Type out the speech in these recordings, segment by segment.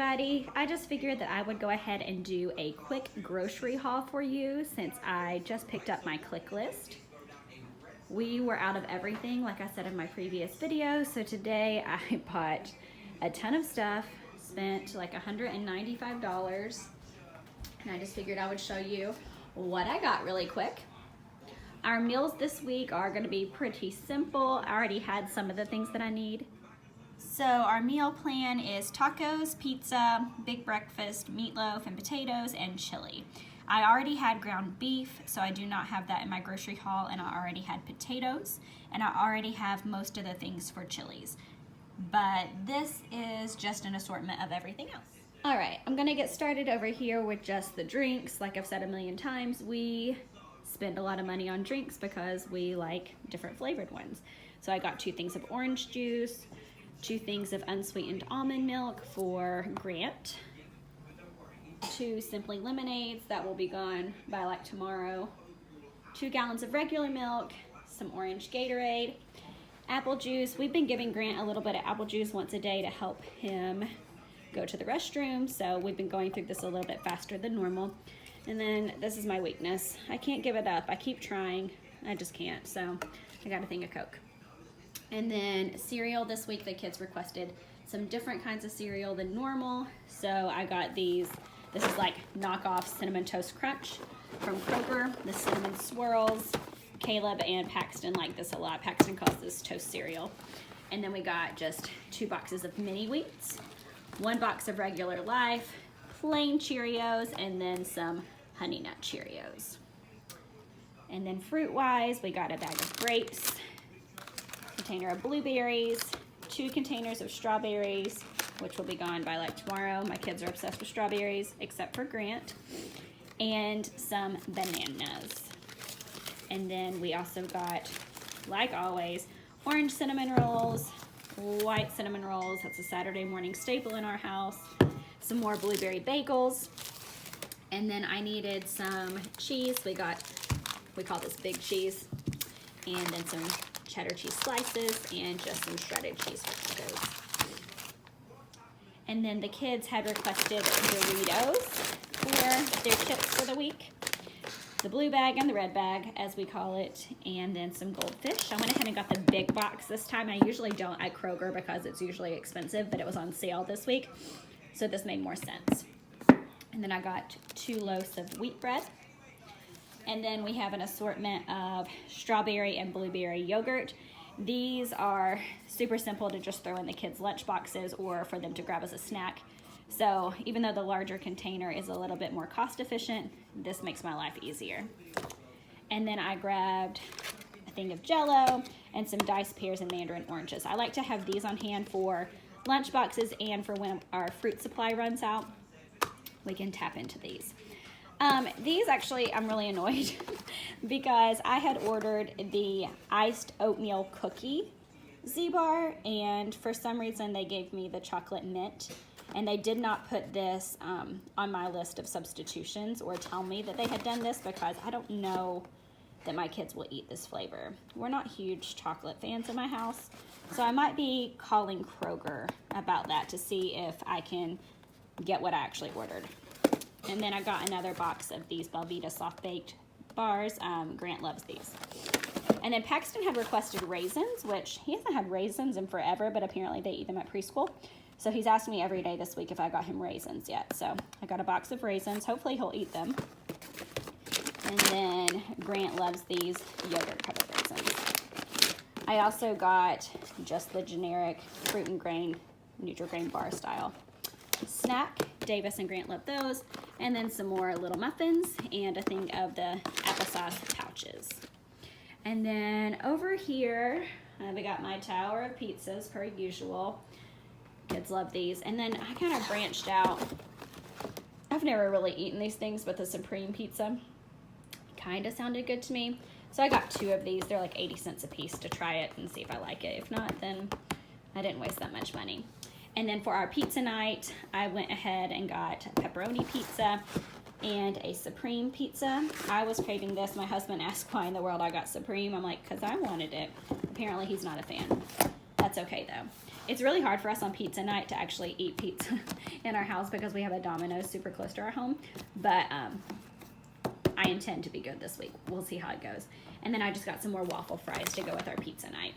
everybody. I just figured that I would go ahead and do a quick grocery haul for you since I just picked up my click list. We were out of everything, like I said in my previous video, so today I bought a ton of stuff, spent like $195, and I just figured I would show you what I got really quick. Our meals this week are going to be pretty simple. I already had some of the things that I need. So our meal plan is tacos, pizza, big breakfast, meatloaf and potatoes, and chili. I already had ground beef, so I do not have that in my grocery haul, and I already had potatoes, and I already have most of the things for chilies. But this is just an assortment of everything else. All right, I'm gonna get started over here with just the drinks. Like I've said a million times, we spend a lot of money on drinks because we like different flavored ones. So I got 2 things of orange juice, 2 things of unsweetened almond milk for Grant, 2 Simply lemonades that will be gone by like tomorrow, 2 gallons of regular milk, some orange Gatorade, apple juice. We've been giving Grant a little bit of apple juice once a day to help him go to the restroom, so we've been going through this a little bit faster than normal. And then this is my weakness. I can't give it up. I keep trying. I just can't, so I got a thing of Coke. And then cereal this week, the kids requested some different kinds of cereal than normal. So I got these. This is like knockoff Cinnamon Toast Crunch from Kroger, the Cinnamon Swirls. Caleb and Paxton like this a lot. Paxton calls this toast cereal. And then we got just 2 boxes of mini wheats, 1 box of regular Life, plain Cheerios, and then some Honey Nut Cheerios. And then fruit-wise, we got a bag of grapes, container of blueberries, 2 containers of strawberries, which will be gone by like tomorrow. My kids are obsessed with strawberries, except for Grant, and some bananas. And then we also got, like always, orange cinnamon rolls, white cinnamon rolls. That's a Saturday morning staple in our house. Some more blueberry bagels. And then I needed some cheese. We call this big cheese. And then some cheddar cheese slices and just some shredded cheese for tacos. And then the kids had requested Doritos for their chips for the week. The blue bag and the red bag, as we call it, and then some goldfish. I went ahead and got the big box this time. I usually don't at Kroger because it's usually expensive, but it was on sale this week, so this made more sense. And then I got 2 loaves of wheat bread. And then we have an assortment of strawberry and blueberry yogurt. These are super simple to just throw in the kids' lunch boxes or for them to grab as a snack. So even though the larger container is a little bit more cost efficient, this makes my life easier. And then I grabbed a thing of Jell-O and some diced pears and mandarin oranges. I like to have these on hand for lunch boxes and for when our fruit supply runs out, we can tap into these. These actually, I'm really annoyed because I had ordered the iced oatmeal cookie Z-Bar, and for some reason they gave me the chocolate mint, and they did not put this on my list of substitutions or tell me that they had done this because I don't know that my kids will eat this flavor. We're not huge chocolate fans in my house, so I might be calling Kroger about that to see if I can get what I actually ordered. And then I got another box of these Belvita soft baked bars. Grant loves these. And then Paxton had requested raisins, which he hasn't had raisins in forever, but apparently they eat them at preschool. So he's asked me every day this week if I got him raisins yet. So I got a box of raisins. Hopefully he'll eat them. And then Grant loves these yogurt covered raisins. I also got just the generic fruit and grain Nutri-Grain bar style snack. Davis and Grant love those. And then some more little muffins and a thing of the applesauce pouches. And then over here, we got my tower of pizzas per usual. Kids love these. And then I kind of branched out. I've never really eaten these things, but the Supreme pizza kind of sounded good to me. So I got 2 of these. They're like 80 cents a piece to try it and see if I like it. If not, then I didn't waste that much money. And then for our pizza night, I went ahead and got pepperoni pizza and a Supreme pizza. I was craving this. My husband asked why in the world I got Supreme. I'm like, because I wanted it. Apparently he's not a fan. That's okay though. It's really hard for us on pizza night to actually eat pizza in our house because we have a Domino's super close to our home. But I intend to be good this week. We'll see how it goes. And then I just got some more waffle fries to go with our pizza night.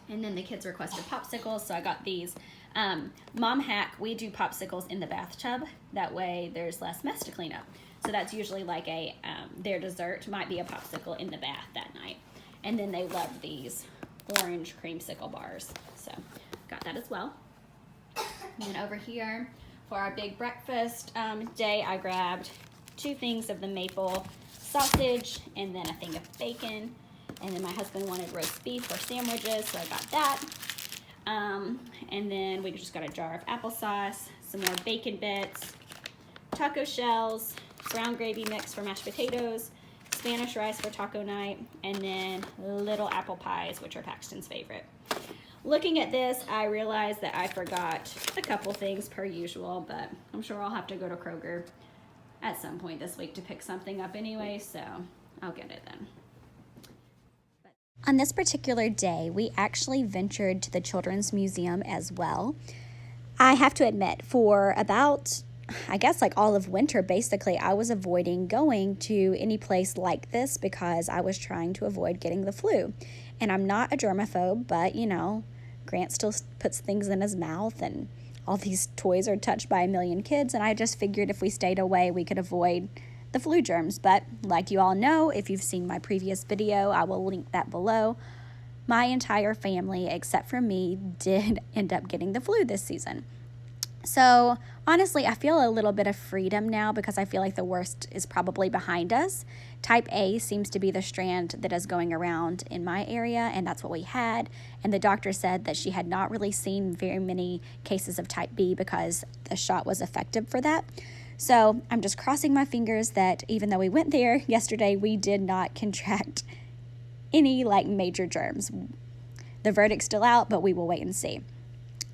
And then the kids requested popsicles, so I got these. Mom hack, we do popsicles in the bathtub. That way there's less mess to clean up. So that's usually like their dessert might be a popsicle in the bath that night. And then they love these orange creamsicle bars. So got that as well. And then over here for our big breakfast day, I grabbed 2 things of the maple sausage and then a thing of bacon. And then my husband wanted roast beef for sandwiches, so I got that. And then we just got a jar of applesauce, some more bacon bits, taco shells, brown gravy mix for mashed potatoes, Spanish rice for taco night, and then little apple pies, which are Paxton's favorite. Looking at this, I realized that I forgot a couple things per usual, but I'm sure I'll have to go to Kroger at some point this week to pick something up anyway, so I'll get it then. On this particular day, we actually ventured to the Children's Museum as well. I have to admit, for about, I guess like all of winter, basically, I was avoiding going to any place like this because I was trying to avoid getting the flu. And I'm not a germaphobe, but you know, Grant still puts things in his mouth and all these toys are touched by a million kids, and I just figured if we stayed away, we could avoid the flu germs. But like you all know, if you've seen my previous video, I will link that below. My entire family, except for me, did end up getting the flu this season. So honestly, I feel a little bit of freedom now because I feel like the worst is probably behind us. Type A seems to be the strand that is going around in my area, and that's what we had. And the doctor said that she had not really seen very many cases of type B because the shot was effective for that. So I'm just crossing my fingers that even though we went there yesterday, we did not contract any like major germs. The verdict's still out, but we will wait and see.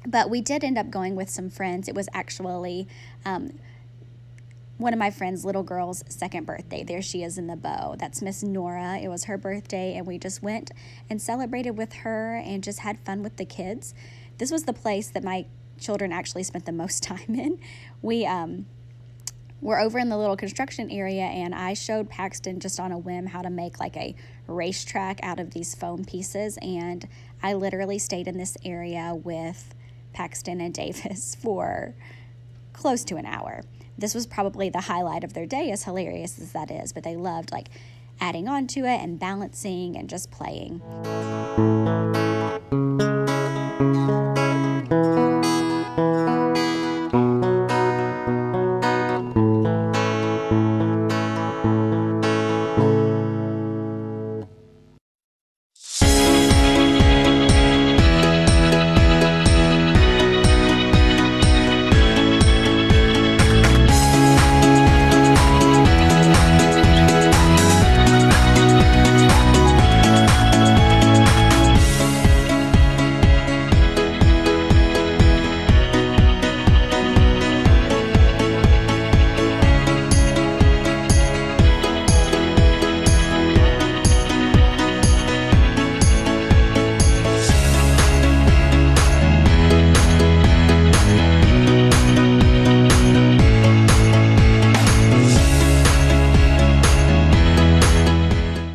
But we did end up going with some friends. It was actually one of my friend's little girl's second birthday. There she is in the bow. That's Miss Nora. It was her birthday, and we just went and celebrated with her and just had fun with the kids. This was the place that my children actually spent the most time in. We were over in the little construction area, and I showed Paxton just on a whim how to make like a racetrack out of these foam pieces, and I literally stayed in this area with Paxton and Davis for close to an hour. This was probably the highlight of their day, as hilarious as that is, but they loved like adding on to it and balancing and just playing.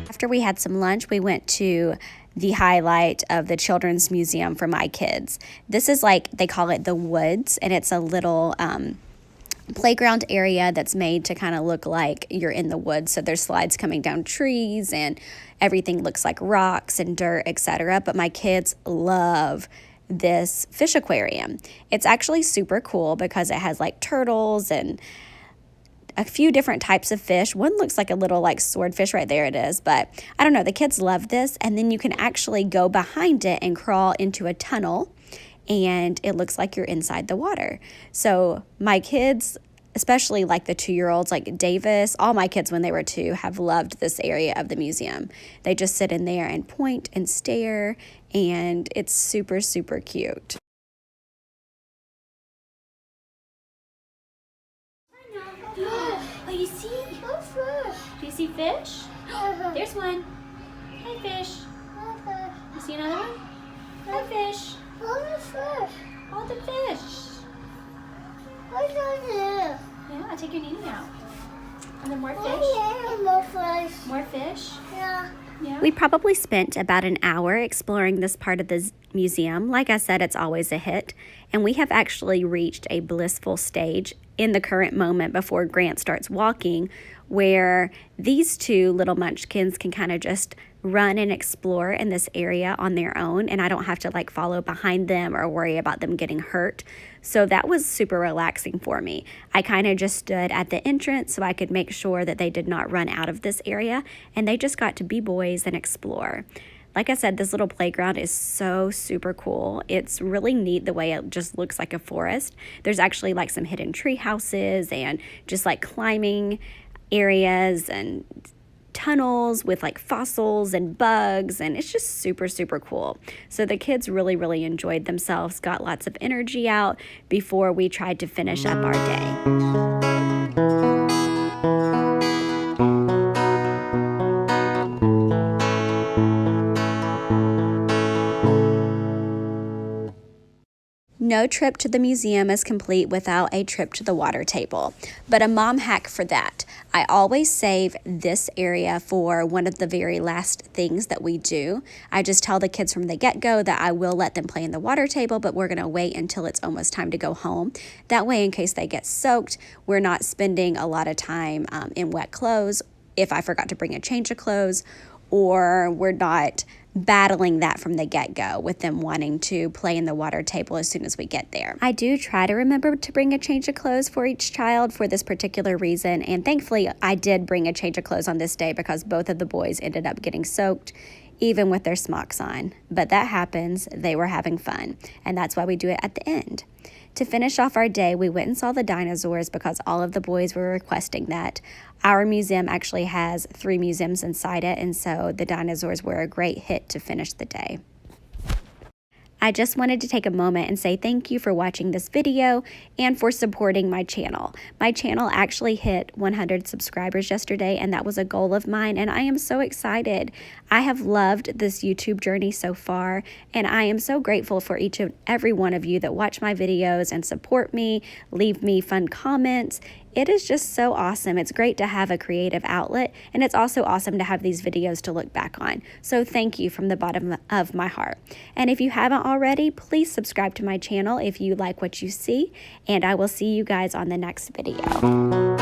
After we had some lunch, we went to the highlight of the Children's Museum for my kids. This is like, they call it the Woods, and it's a little playground area that's made to kind of look like you're in the woods. So there's slides coming down trees, and everything looks like rocks and dirt, etc. But my kids love this fish aquarium. It's actually super cool because it has like turtles and a few different types of fish. One looks like a little like swordfish, right there it is, but I don't know, the kids love this. And then you can actually go behind it and crawl into a tunnel, and it looks like you're inside the water. So my kids, especially like the 2-year-olds, like Davis, all my kids when they were 2 have loved this area of the museum. They just sit in there and point and stare, and it's super, super cute. Oh, you see? Do you see fish? There's one. Hi, fish. You see another one? More fish. All the fish. All the fish. What's on there? Yeah, take your knee out. And then more fish. Oh, yeah, more fish. More fish. Yeah. Yeah. We probably spent about an hour exploring this part of the museum. Like I said, it's always a hit. And we have actually reached a blissful stage in the current moment before Grant starts walking, where these two little munchkins can kind of just run and explore in this area on their own, and I don't have to like follow behind them or worry about them getting hurt. So that was super relaxing for me. I kind of just stood at the entrance so I could make sure that they did not run out of this area, and they just got to be boys and explore. Like I said, this little playground is so super cool. It's really neat the way it just looks like a forest. There's actually like some hidden tree houses and just like climbing areas and tunnels with like fossils and bugs, and it's just super, super cool. So the kids really enjoyed themselves, got lots of energy out before we tried to finish up our day. No trip to the museum is complete without a trip to the water table, but a mom hack for that. I always save this area for one of the very last things that we do. I just tell the kids from the get-go that I will let them play in the water table, but we're going to wait until it's almost time to go home. That way, in case they get soaked, we're not spending a lot of time in wet clothes if I forgot to bring a change of clothes, or we're not battling that from the get-go with them wanting to play in the water table as soon as we get there. I do try to remember to bring a change of clothes for each child for this particular reason, and thankfully I did bring a change of clothes on this day because both of the boys ended up getting soaked even with their smocks on. But that happens. They were having fun, and that's why we do it at the end. To finish off our day, we went and saw the dinosaurs because all of the boys were requesting that. Our museum actually has 3 museums inside it, and so the dinosaurs were a great hit to finish the day. I just wanted to take a moment and say thank you for watching this video and for supporting my channel. My channel actually hit 100 subscribers yesterday, and that was a goal of mine, and I am so excited. I have loved this YouTube journey so far, and I am so grateful for each and every one of you that watch my videos and support me, leave me fun comments. It is just so awesome. It's great to have a creative outlet, and it's also awesome to have these videos to look back on. So thank you from the bottom of my heart. And if you haven't already, please subscribe to my channel if you like what you see, and I will see you guys on the next video.